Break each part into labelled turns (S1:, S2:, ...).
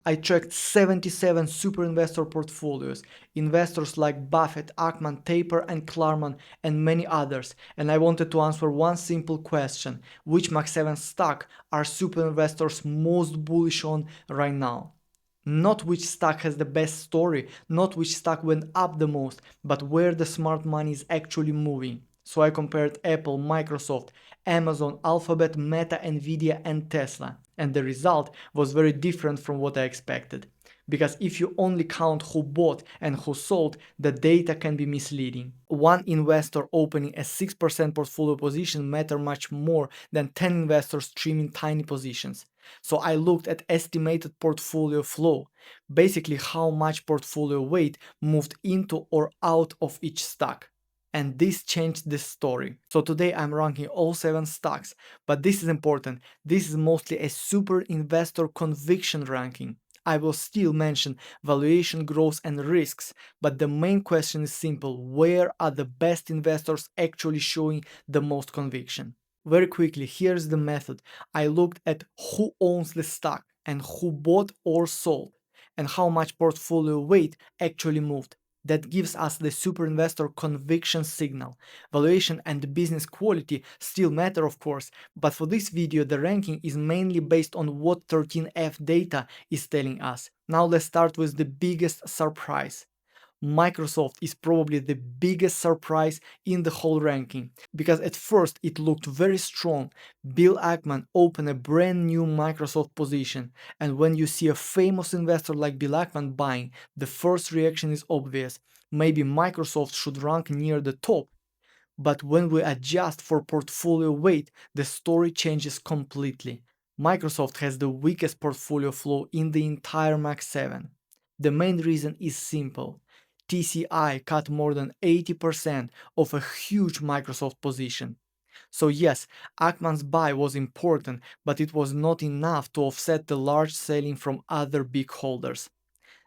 S1: I tracked 77 super investor portfolios, investors like Buffett, Ackman, Taper, and Klarman, and many others, and I wanted to answer one simple question: which Mag7 stock are super investors most bullish on right now? Not which stock has the best story, not which stock went up the most, but where the smart money is actually moving. So I compared Apple, Microsoft, Amazon, Alphabet, Meta, Nvidia, and Tesla. And the result was very different from what I expected. Because if you only count who bought and who sold, the data can be misleading. One investor opening a 6% portfolio position matter much more than 10 investors trimming tiny positions. So I looked at estimated portfolio flow, basically how much portfolio weight moved into or out of each stock. And this changed the story. So today I'm ranking all 7 stocks, but this is important. This is mostly a super investor conviction ranking. I will still mention valuation, growth, and risks, but the main question is simple: where are the best investors actually showing the most conviction? Very quickly, here's the method. I looked at who owns the stock and who bought or sold, and how much portfolio weight actually moved. That gives us the super investor conviction signal. Valuation and business quality still matter, of course, but for this video the ranking is mainly based on what 13F data is telling us. Now let's start with the biggest surprise. Microsoft is probably the biggest surprise in the whole ranking, because at first it looked very strong. Bill Ackman opened a brand new Microsoft position, and when you see a famous investor like Bill Ackman buying, the first reaction is obvious: maybe Microsoft should rank near the top. But when we adjust for portfolio weight, the story changes completely. Microsoft has the weakest portfolio flow in the entire Mag7. The main reason is simple. TCI cut more than 80% of a huge Microsoft position. So yes, Ackman's buy was important, but it was not enough to offset the large selling from other big holders.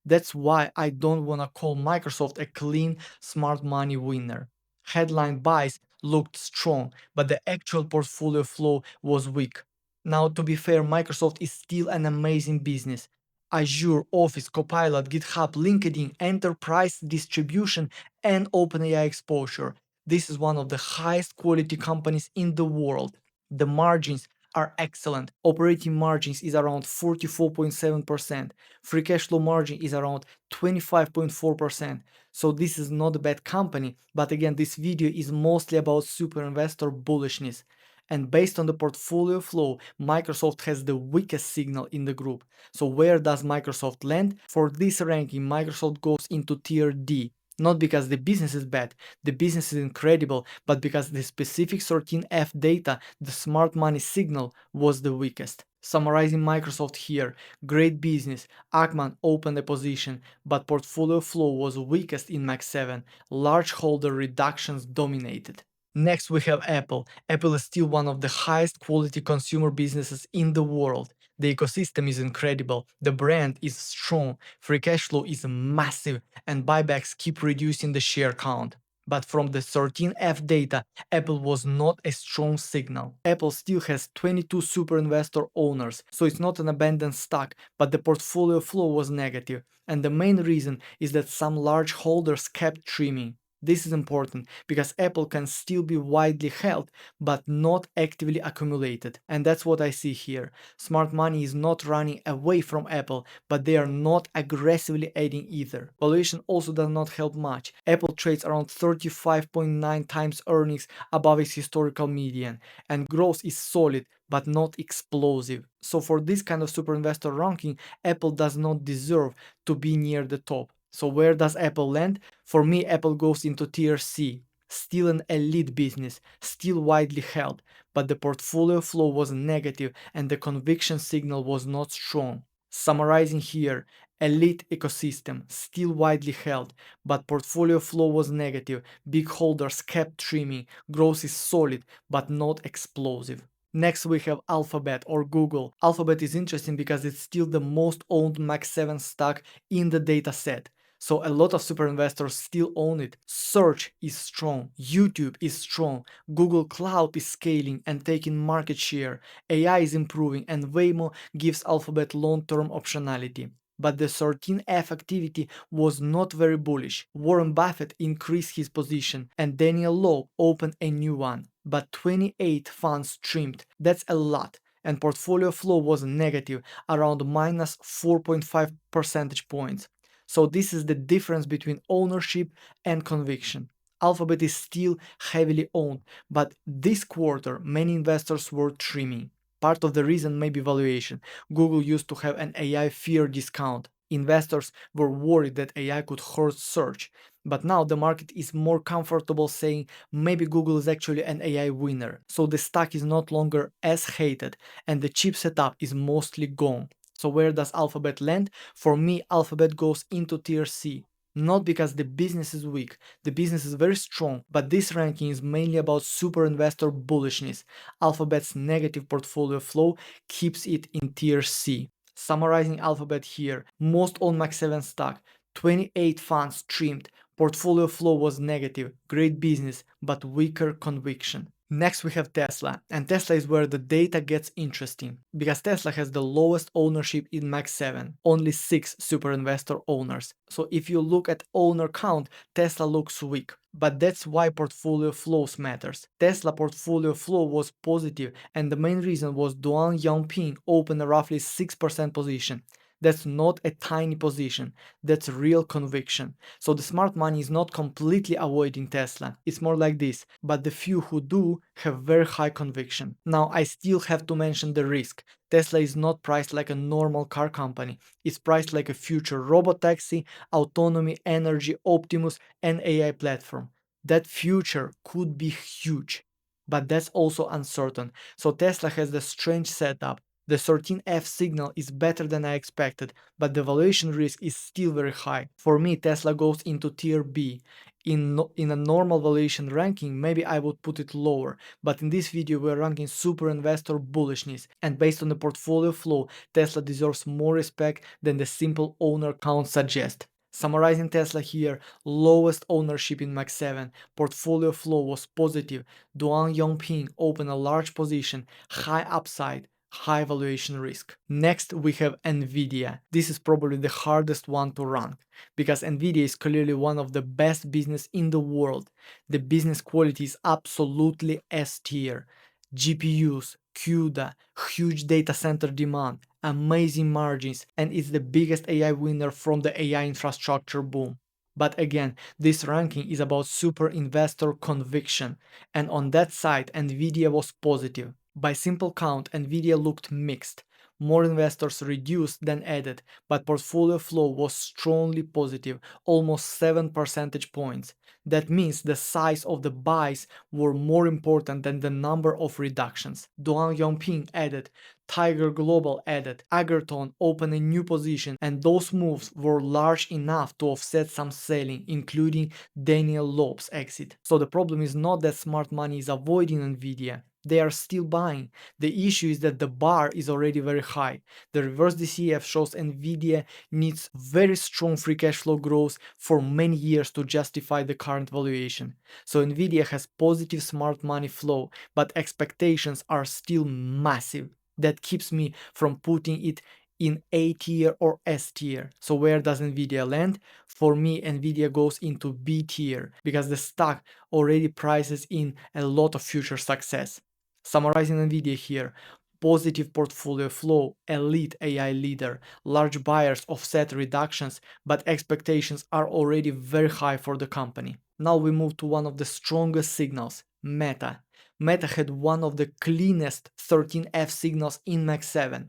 S1: That's why I don't wanna call Microsoft a clean, smart money winner. Headline buys looked strong, but the actual portfolio flow was weak. Now, to be fair, Microsoft is still an amazing business. Azure, Office, Copilot, GitHub, LinkedIn, enterprise distribution, and OpenAI exposure. This is one of the highest quality companies in the world. The margins are excellent. Operating margins is around 44.7%. Free cash flow margin is around 25.4%. So this is not a bad company, but again, this video is mostly about super investor bullishness. And based on the portfolio flow, Microsoft has the weakest signal in the group. So where does Microsoft land? For this ranking, Microsoft goes into tier D. Not because the business is bad, the business is incredible, but because the specific 13F data, the smart money signal, was the weakest. Summarizing Microsoft here: great business, Ackman opened a position, but portfolio flow was weakest in Mag7, large holder reductions dominated. Next we have Apple. Apple is still one of the highest quality consumer businesses in the world. The ecosystem is incredible, the brand is strong, free cash flow is massive, and buybacks keep reducing the share count. But from the 13F data, Apple was not a strong signal. Apple still has 22 super investor owners, so it's not an abandoned stock, but the portfolio flow was negative, and the main reason is that some large holders kept trimming. This is important because Apple can still be widely held but not actively accumulated, and that's what I see here. Smart money is not running away from Apple, but they are not aggressively adding either. Valuation also does not help much. Apple trades around 35.9 times earnings above its historical median, and growth is solid but not explosive. So for this kind of super investor ranking, Apple does not deserve to be near the top. So where does Apple land? For me, Apple goes into tier C. Still an elite business, still widely held, but the portfolio flow was negative and the conviction signal was not strong. Summarizing here: elite ecosystem, still widely held, but portfolio flow was negative, big holders kept trimming, growth is solid but not explosive. Next we have Alphabet or Google. Alphabet is interesting because it's still the most owned Mag7 stock in the dataset. So a lot of super investors still own it. Search is strong, YouTube is strong, Google Cloud is scaling and taking market share, AI is improving, and Waymo gives Alphabet long-term optionality. but the 13F activity was not very bullish. Warren Buffett increased his position and Daniel Loeb opened a new one, but 28 funds trimmed. That's a lot. And portfolio flow was negative, around minus 4.5 percentage points. So this is the difference between ownership and conviction. Alphabet is still heavily owned, but this quarter many investors were trimming. Part of the reason may be valuation. Google used to have an AI fear discount. Investors were worried that AI could hurt search, but now the market is more comfortable saying maybe Google is actually an AI winner. So the stock is no longer as hated and the cheap setup is mostly gone. So where does Alphabet land? For me, Alphabet goes into tier C. Not because the business is weak, the business is very strong, but this ranking is mainly about super investor bullishness. Alphabet's negative portfolio flow keeps it in tier C. Summarizing Alphabet here, most on Mag7 stock, 28 funds trimmed, portfolio flow was negative, great business, but weaker conviction. Next we have Tesla, and Tesla is where the data gets interesting, because Tesla has the lowest ownership in Mag7, only 6 super investor owners. So if you look at owner count, Tesla looks weak. But that's why portfolio flows matters. Tesla portfolio flow was positive, and the main reason was Duan Yangping opened a roughly 6% position. That's not a tiny position, that's real conviction. So the smart money is not completely avoiding Tesla, it's more like this, but the few who do have very high conviction. Now I still have to mention the risk. Tesla is not priced like a normal car company, it's priced like a future robotaxi, autonomy, energy, Optimus and AI platform. That future could be huge, but that's also uncertain. So Tesla has the strange setup. The 13F signal is better than I expected, but the valuation risk is still very high. For me, Tesla goes into tier B. In a normal valuation ranking, maybe I would put it lower, but in this video we're ranking super investor bullishness, and based on the portfolio flow, Tesla deserves more respect than the simple owner count suggests. Summarizing Tesla here, lowest ownership in Mag7, portfolio flow was positive, Duan Yongping opened a large position, high upside, high valuation risk. Next we have Nvidia. This is probably the hardest one to rank, because Nvidia is clearly one of the best business in the world. The business quality is absolutely S tier. GPUs, CUDA, huge data center demand, amazing margins, and it's the biggest AI winner from the AI infrastructure boom. But again, this ranking is about super investor conviction, and on that side Nvidia was positive. By simple count, Nvidia looked mixed. More investors reduced than added, but portfolio flow was strongly positive, almost 7 percentage points. That means the size of the buys were more important than the number of reductions. Duan Yongping added, Tiger Global added, Agerton opened a new position, and those moves were large enough to offset some selling, including Daniel Loeb's exit. So the problem is not that smart money is avoiding Nvidia. They are still buying. The issue is that the bar is already very high. The reverse DCF shows Nvidia needs very strong free cash flow growth for many years to justify the current valuation. So Nvidia has positive smart money flow, but expectations are still massive. That keeps me from putting it in A tier or S tier. So where does Nvidia land? For me, Nvidia goes into B tier because the stock already prices in a lot of future success. Summarizing Nvidia here, positive portfolio flow, elite AI leader, large buyers offset reductions, but expectations are already very high for the company. Now we move to one of the strongest signals, Meta. Meta had one of the cleanest 13F signals in Mag7.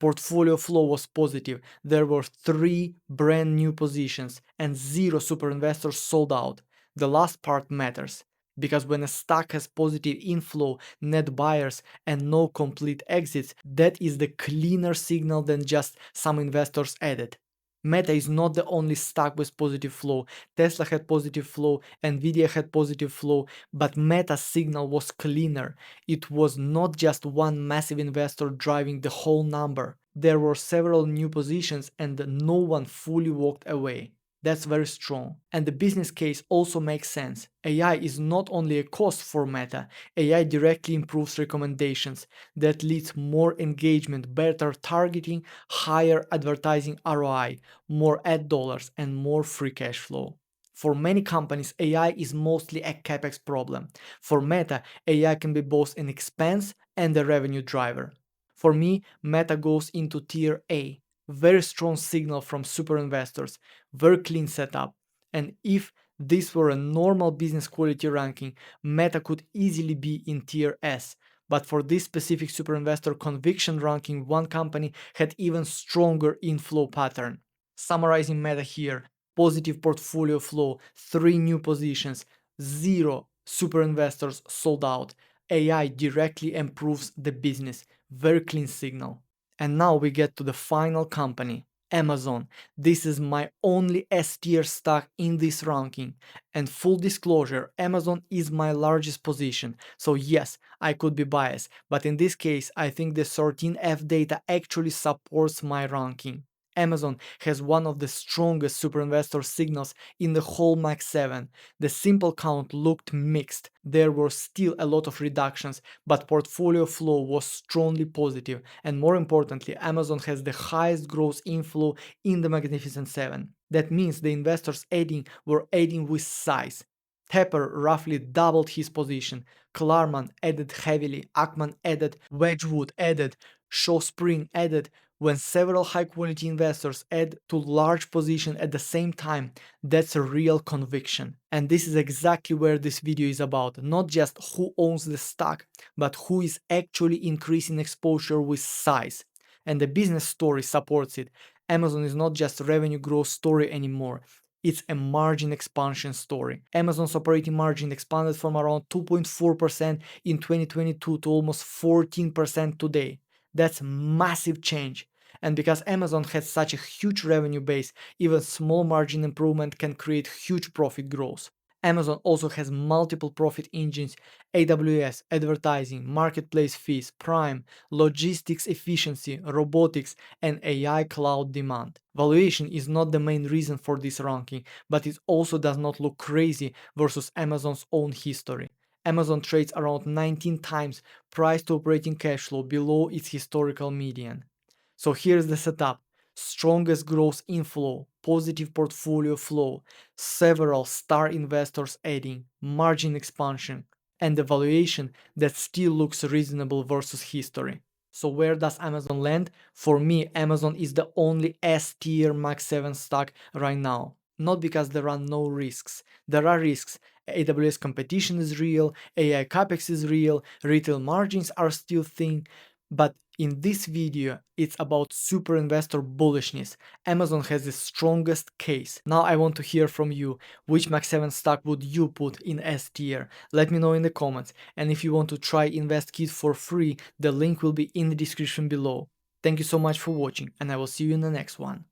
S1: Portfolio flow was positive, there were 3 brand new positions and 0 super investors sold out. The last part matters, because when a stock has positive inflow, net buyers and no complete exits, that is the cleaner signal than just some investors added. Meta is not the only stock with positive flow. Tesla had positive flow, Nvidia had positive flow, but Meta's signal was cleaner. It was not just one massive investor driving the whole number. There were several new positions and no one fully walked away. That's very strong. And the business case also makes sense. AI is not only a cost for Meta, AI directly improves recommendations that leads more engagement, better targeting, higher advertising ROI, more ad dollars, and more free cash flow. For many companies, AI is mostly a capex problem. For Meta, AI can be both an expense and a revenue driver. For me, Meta goes into tier A. Very strong signal from super investors, very clean setup. And if this were a normal business quality ranking, Meta could easily be in tier S. But for this specific super investor conviction ranking, one company had even stronger inflow pattern. Summarizing Meta here: positive portfolio flow, 3 new positions, 0 super investors sold out. AI directly improves the business. Very clean signal. And now we get to the final company, Amazon. This is my only S tier stock in this ranking. And full disclosure, Amazon is my largest position. So yes, I could be biased, but in this case, I think the 13F data actually supports my ranking. Amazon has one of the strongest super investor signals in the whole Mag7. The simple count looked mixed. There were still a lot of reductions, but portfolio flow was strongly positive, and more importantly, Amazon has the highest gross inflow in the Magnificent Seven. That means the investors adding were adding with size. Tepper roughly doubled his position. Klarman added heavily. Ackman added. Wedgwood added. Shawspring added. When several high-quality investors add to large position at the same time, that's a real conviction. And this is exactly where this video is about, not just who owns the stock, but who is actually increasing exposure with size. And the business story supports it. Amazon is not just a revenue growth story anymore. It's a margin expansion story. Amazon's operating margin expanded from around 2.4% in 2022 to almost 14% today. That's massive change. And because Amazon has such a huge revenue base, even small margin improvement can create huge profit growth. Amazon also has multiple profit engines: AWS, advertising, marketplace fees, Prime, logistics efficiency, robotics, and AI cloud demand. Valuation is not the main reason for this ranking, but it also does not look crazy versus Amazon's own history. Amazon trades around 19 times price to operating cash flow below its historical median. So here's the setup: strongest growth inflow, positive portfolio flow, several star investors adding, margin expansion, and a valuation that still looks reasonable versus history. So where does Amazon land? For me, Amazon is the only S tier Mag7 stock right now. Not because there are no risks. There are risks. AWS competition is real, AI capex is real, retail margins are still thin, but in this video, it's about super investor bullishness. Amazon has the strongest case. Now I want to hear from you. Which Mag7 stock would you put in S tier? Let me know in the comments. And if you want to try InvestKit for free, the link will be in the description below. Thank you so much for watching, and I will see you in the next one.